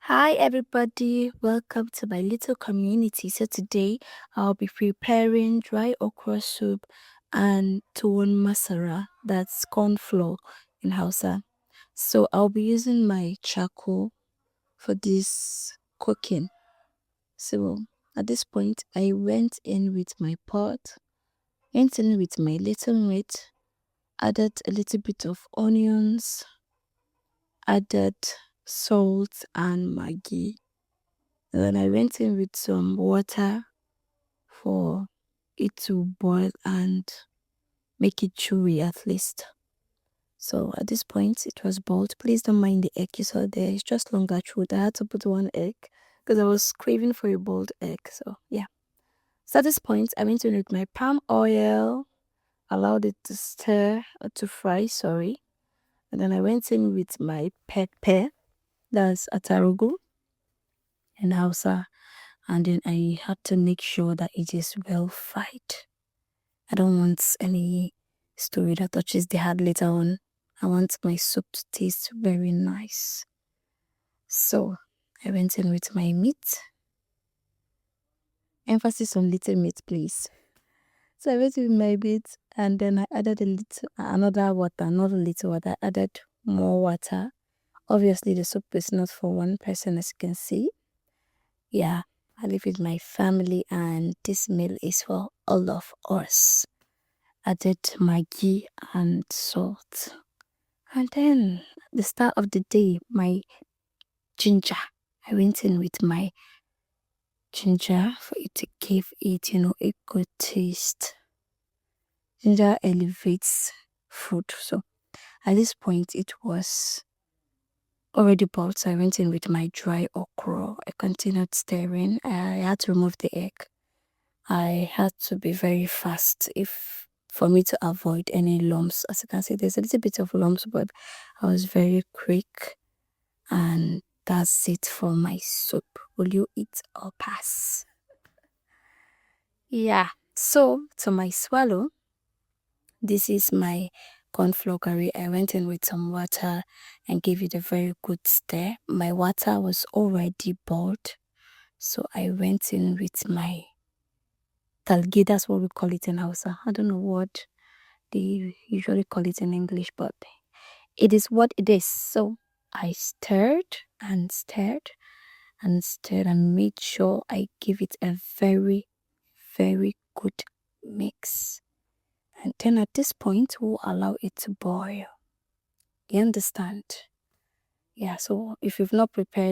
Hi everybody, welcome to my little community. So today I'll be preparing dry okra soup and tuwon masara, that's corn flour in Hausa. So I'll be using my charcoal for this cooking. So at this point I went in with my pot, went in with my little meat, added a little bit of onions, added salt and maggi. And then I went in with some water for it to boil and make it chewy at least. So at this point, it was boiled. Please don't mind the egg you saw there. It's just longer truth. I had to put one egg because I was craving for a boiled egg. So yeah. So at this point, I went in with my palm oil, allowed it to stir, to fry, sorry. And then I went in with my pepper, that's atarugu and Hausa. And then I had to make sure that it is well fried. I don't want any story that touches the heart later on. I want my soup to taste very nice. So I went in with my meat. Emphasis on little meat, please. So I went in with my meat and then I added another water, not a little water. I added more water. Obviously, the soup is not for one person, as you can see. Yeah, I live with my family and this meal is for all of us. Added maggi and salt. And then the start of the day, my ginger. I went in with my ginger for it to give it, a good taste. Ginger elevates food. So at this point, it was already boiled. So I went in with my dry okra. I continued stirring. I had to remove the egg. I had to be very fast for me to avoid any lumps. As you can see, there's a little bit of lumps, but I was very quick. And that's it for my soup. Will you eat or pass? Yeah. So to my swallow, this is my corn flour curry. I went in with some water and gave it a very good stir. My water was already boiled, so I went in with my talgi. That's what we call it in Hausa. I don't know what they usually call it in English, but it is what it is. So I stirred and stirred and stirred and made sure I give it a very, very good mix. And then at this point, we'll allow it to boil. You understand? Yeah, so if you've not prepared